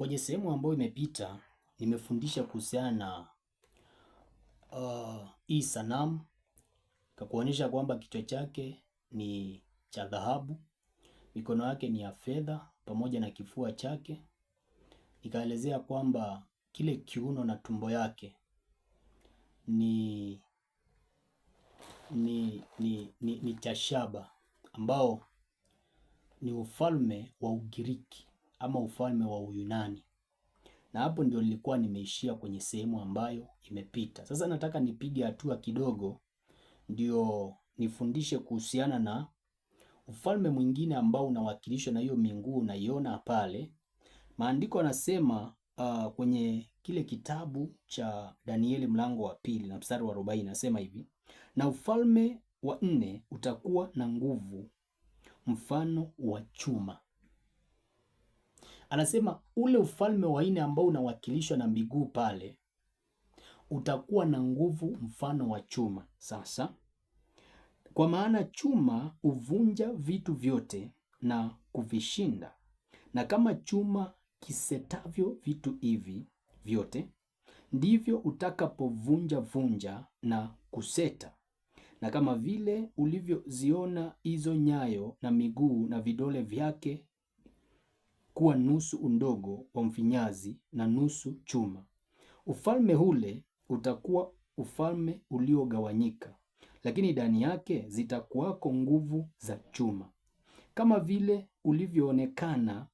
Kwenye sehemu ambayo imepita nimefundisha kuhusiana na hii sanamu, kakuonyesha kwamba kichwa chake ni cha dhahabu, mikono yake ni ya fedha pamoja na kifua chake. Nikaelezea kwamba kile kiuno na tumbo yake ni cha shaba, ambao ni ufalme wa Ugiriki ama ufalme wa Uyunani. Na hapo ndio nilikuwa nimeishia kwenye sehemu ambayo imepita. Sasa nataka nipige hatua kidogo ndio nifundishe kuhusiana na ufalme mwingine ambao unawakilishwa na hiyo minguu unaiona pale. Maandiko yanasema kwenye kile kitabu cha Danieli mlango wa 2 na mstari wa 40 nasema hivi: na ufalme wa 4 utakuwa na nguvu mfano wa chuma. Anasema ule ufalme wa 4 ambao unawakilishwa na miguu pale utakuwa na nguvu mfano wa chuma. Sasa kwa maana chuma huvunja vitu vyote na kuvishinda, na kama chuma kisetavyo vitu hivi vyote, ndivyo utakapovunja na kuseta. Na kama vile ulivyoziona hizo nyayo na miguu na vidole vyake kuwa nusu undogo wa mfinyazi na nusu chuma, ufalme ule utakuwa ufalme uliogawanyika, lakini ndani yake zitakuwako nguvu za chuma. Kama vile ulivyoonekana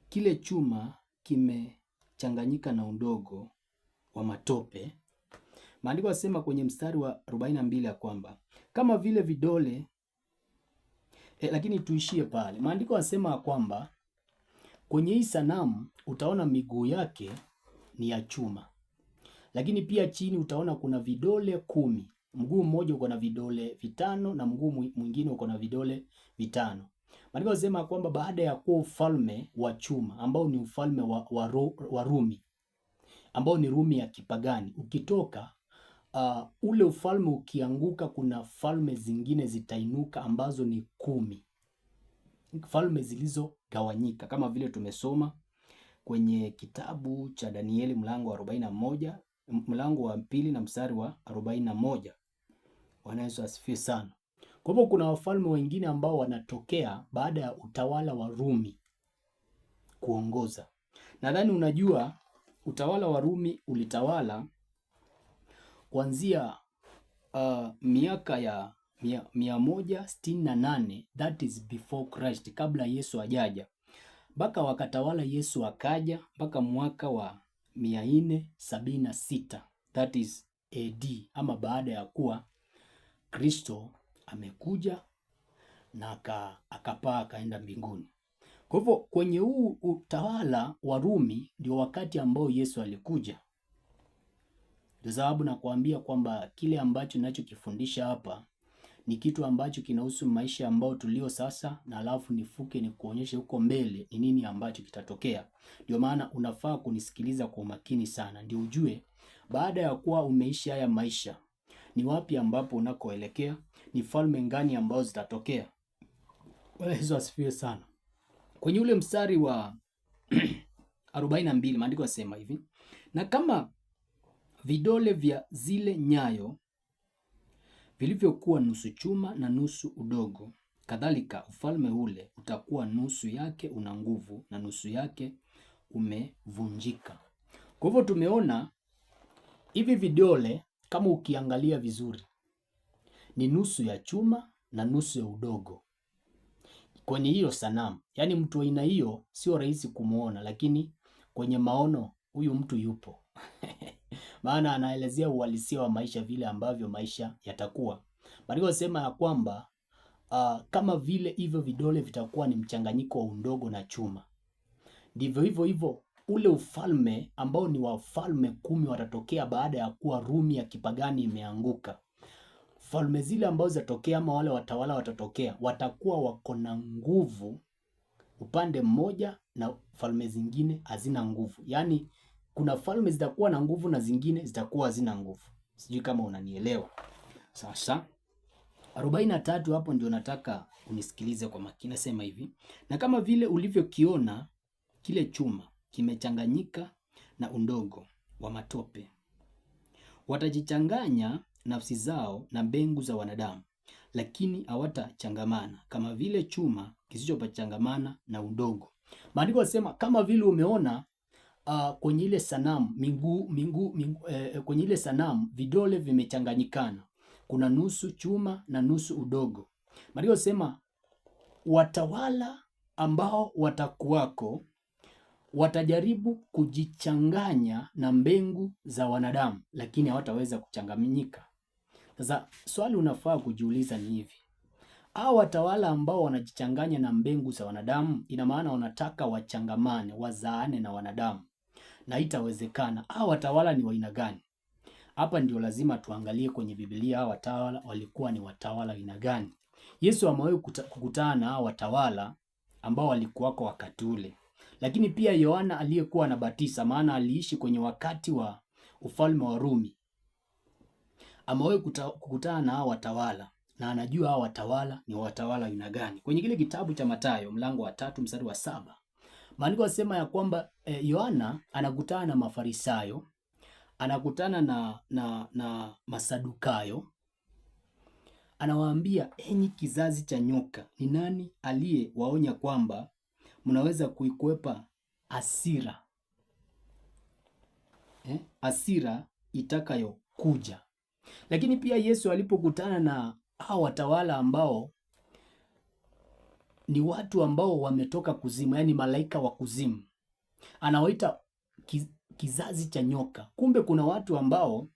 kile chuma kimechanganyika na undogo wa matope. Maandiko yasema kwenye mstari wa 42 ya kwamba kama vile vidole lakini tuishie pale. Maandiko yasema kwamba kwenye hii sanamu utaona miguu yake ni ya chuma, lakini pia chini utaona kuna vidole 10. Mguu mmoja uko na vidole 5 na mguu mwingine uko na vidole 5. Maandiko yasema kwamba baada ya kuwa ufalme wa chuma ambao ni ufalme wa Rumi, ambao ni Rumi ya kipagani, ukitoka ule ufalme ukianguka, kuna falme zingine zitainuka ambazo ni 10, falme zilizogawanyika, kama vile tumesoma kwenye kitabu cha Danieli mlango wa 41, mlango wa 2 na mstari wa 41. Bwana Yesu asifiwe sana. Kwa hivyo kuna wafalme wengine ambao wanatokea baada ya utawala wa Rumi kuongoza. Nadhani unajua utawala wa Rumi ulitawala kuanzia miaka ya 168, that is before Christ, kabla Yesu ajaja, mpaka wakatawala Yesu akaja mpaka mwaka wa 476, that is AD, ama baada ya kuwa Kristo amekuja na akapaa akaenda mbinguni. Kwa hivyo kwenye huu utawala wa Rumi ndio wakati ambao Yesu alikuja. Ndio sababu nakuambia kwamba kile ambacho ninachokifundisha hapa ni kitu ambacho kinahusu maisha ambao tulio sasa, na alafu nifuke ni kuonyesha huko mbele ni nini ambacho kitatokea. Ndio maana unafaa kunisikiliza kwa umakini sana, ndio ujue baada ya kuwa umeishi haya maisha ni wapi ambapo unakoelekea, ni falme ngani ambao zitatokea. Bwana Yesu asifiwe sana. Kwenye ule mstari wa 42 maandiko yasema hivi: na kama vidole vya zile nyayo vilivyokuwa nusu chuma na nusu udogo, kadhalika ufalme ule utakuwa nusu yake una nguvu na nusu yake umevunjika. Kwa hivyo tumeona hivi vidole, kama ukiangalia vizuri, ni nusu ya chuma na nusu ya udogo kwenye hiyo sanamu. Yaani mtu wa aina hiyo sio rahisi kumuona, lakini kwenye maono huyu mtu yupo. Maana anaelezea uhalisia wa maisha, vile ambavyo maisha yatakuwa. Maandiko yanasema ya kwamba kama vile hivyo vidole vitakuwa ni mchanganyiko wa undogo na chuma, ndivyo hivyo ule ufalme ambao ni wafalme 10 watatokea baada ya kuwa Rumi ya kipagani imeanguka. Falme zile ambazo zitatokea ama wale watawala watatokea, watakuwa wako na nguvu upande mmoja na falme zingine hazina nguvu. Yaani kuna falme zitakuwa na nguvu na zingine zitakuwa hazina nguvu. Sijui kama unanielewa. Sasa 43 hapo ndio nataka unisikilize kwa makini. Nasema hivi: na kama vile ulivyokiona kile chuma kimechanganyika na undogo wa matope, watajichanganya nafsi zao na mbegu za wanadamu, lakini hawatachangamana kama vile chuma kisichopachangamana na undogo. Maandiko yanasema kama vile umeona kwenye ile sanamu kwenye ile sanamu vidole vimechanganyikana, kuna nusu chuma na nusu udogo. Maandiko yanasema watawala ambao watakuwako watajaribu kujichanganya na mbegu za wanadamu, lakini hawataweza kuchanganyika. Sasa swali unafaa kujiuliza ni hivi: hao watawala ambao wanajichanganya na mbegu za wanadamu, ina maana wanataka wachangamane, wazaane na wanadamu, na itawezekana. Hao watawala ni wa aina gani? Hapa ndio lazima tuangalie kwenye Biblia, hao watawala walikuwa ni watawala aina gani. Yesu amewahi kukutana na hao watawala ambao walikuwa kwa wakati ule, lakini pia Yohana aliyekuwa anabatiza, maana aliishi kwenye wakati wa ufalme wa Rumi, amewahi kukutana na hao watawala na anajua hao watawala ni watawala aina gani. Kwenye kile kitabu cha Mathayo mlango wa 3 mstari wa 7, maandiko yanasema ya kwamba Yohana anakutana na Mafarisayo, anakutana na Masadukayo, anawaambia, enyi kizazi cha nyoka, ni nani aliyewaonya kwamba mnaweza kuikwepa hasira itakayokuja? Lakini pia Yesu alipokutana na hao watawala ambao ni watu ambao wametoka kuzimu, yani malaika wa kuzimu, anawaita kizazi cha nyoka. Kumbe kuna watu ambao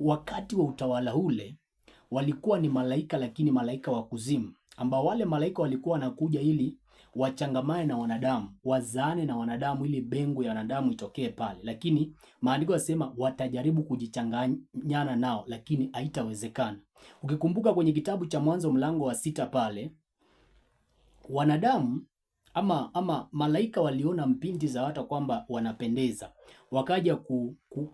wakati wa utawala ule walikuwa ni malaika, lakini malaika wa kuzimu, ambao wale malaika walikuwa wanakuja ili wachangamane na wanadamu, wazaane na wanadamu, ili bengu ya wanadamu itokee pale. Lakini maandiko yanasema watajaribu kujichanganyana nao, lakini haitawezekana. Ukikumbuka kwenye kitabu cha Mwanzo mlango wa 6 pale, wanadamu ama malaika waliona mpindi za watu kwamba wanapendeza, wakaja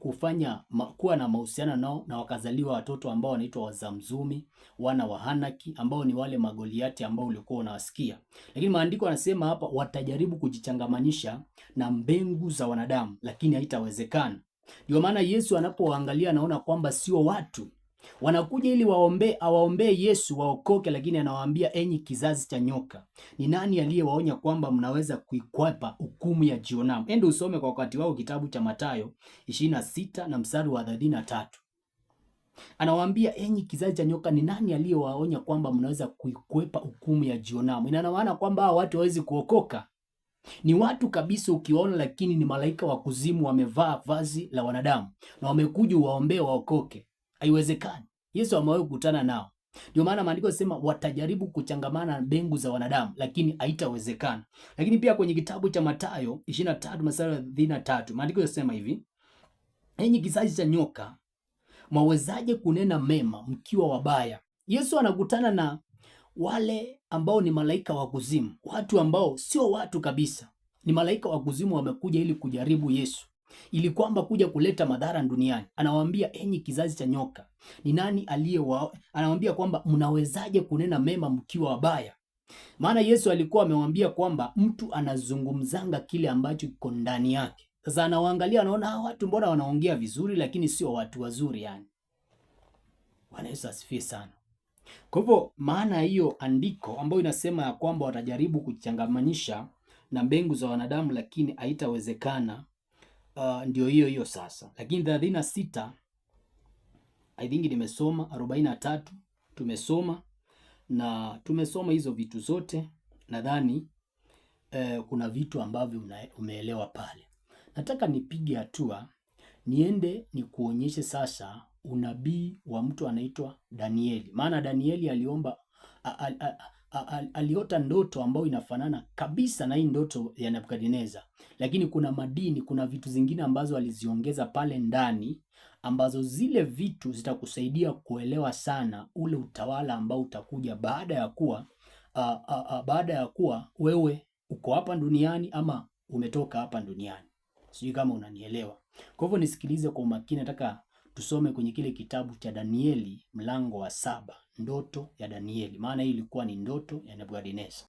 kufanya kuwa na mahusiano nao, na wakazaliwa watoto ambao wanaitwa Wazamzumi, wana wa Hanaki, ambao ni wale Magoliati ambao ulikuwa unawasikia. Lakini maandiko yanasema hapa watajaribu kujichangamanisha na mbegu za wanadamu, lakini haitawezekana. Ndio maana Yesu anapoangalia anaona kwamba sio watu wanakuja ili awaombee Yesu waokoke, lakini anawaambia, enyi kizazi cha nyoka, ni nani aliyewaonya kwamba mnaweza kuikwepa hukumu ya Jehanamu? Ende usome kwa wakati wao kitabu cha Mathayo 26 na mstari wa 33. Anawaambia, enyi kizazi cha nyoka, ni nani aliyewaonya kwamba mnaweza kuikwepa hukumu ya Jehanamu? Ina maana kwamba hao watu hawezi kuokoka. Ni watu kabisa ukiona, lakini ni malaika wa kuzimu, wamevaa vazi la wanadamu na wamekuja waombee waokoke. Haiwezekani. Yesu amewahi kukutana nao. Ndio maana maandiko yanasema watajaribu kuchangamana na mbegu za wanadamu, lakini haitawezekana. Lakini pia kwenye kitabu cha Mathayo 23 mstari wa 33, maandiko yanasema hivi: enyi kizazi cha nyoka, mwawezaje kunena mema mkiwa wabaya? Yesu anakutana na wale ambao ni malaika wa kuzimu, watu ambao sio watu kabisa, ni malaika wa kuzimu, wamekuja ili kujaribu Yesu, ili kwamba kuja kuleta madhara duniani. Anawaambia, enyi kizazi cha nyoka, ni nani anawaambia kwamba mnawezaje kunena mema mkiwa wabaya? Maana Yesu alikuwa amewaambia kwamba mtu anazungumzanga kile ambacho kiko ndani yake. Sasa anawaangalia, anaona hawa watu mbona wanaongea vizuri, lakini sio watu wazuri yani. Bwana Yesu asifiwe sana. Kwa hivyo maana hiyo andiko ambayo inasema ya kwamba watajaribu kuchangamanisha na mbegu za wanadamu, lakini haitawezekana, ndio hiyo sasa. Lakini 36 I think nimesoma, 43 tumesoma, na tumesoma hizo vitu zote. Nadhani kuna vitu ambavyo umeelewa pale. Nataka nipige hatua niende nikuonyeshe sasa unabii wa mtu anaitwa Danieli. Maana Danieli aliota ndoto ambayo inafanana kabisa na hii ndoto ya Nebukadneza, lakini kuna madini, kuna vitu zingine ambazo aliziongeza pale ndani, ambazo zile vitu zitakusaidia kuelewa sana ule utawala ambao utakuja baada ya kuwa wewe uko hapa duniani ama umetoka hapa duniani. Sijui kama unanielewa. Kwa hivyo nisikilize kwa umakini. Nataka tusome kwenye kile kitabu cha Danieli mlango wa 7 ndoto ya Danieli, maana hii ilikuwa ni ndoto ya Nebukadneza.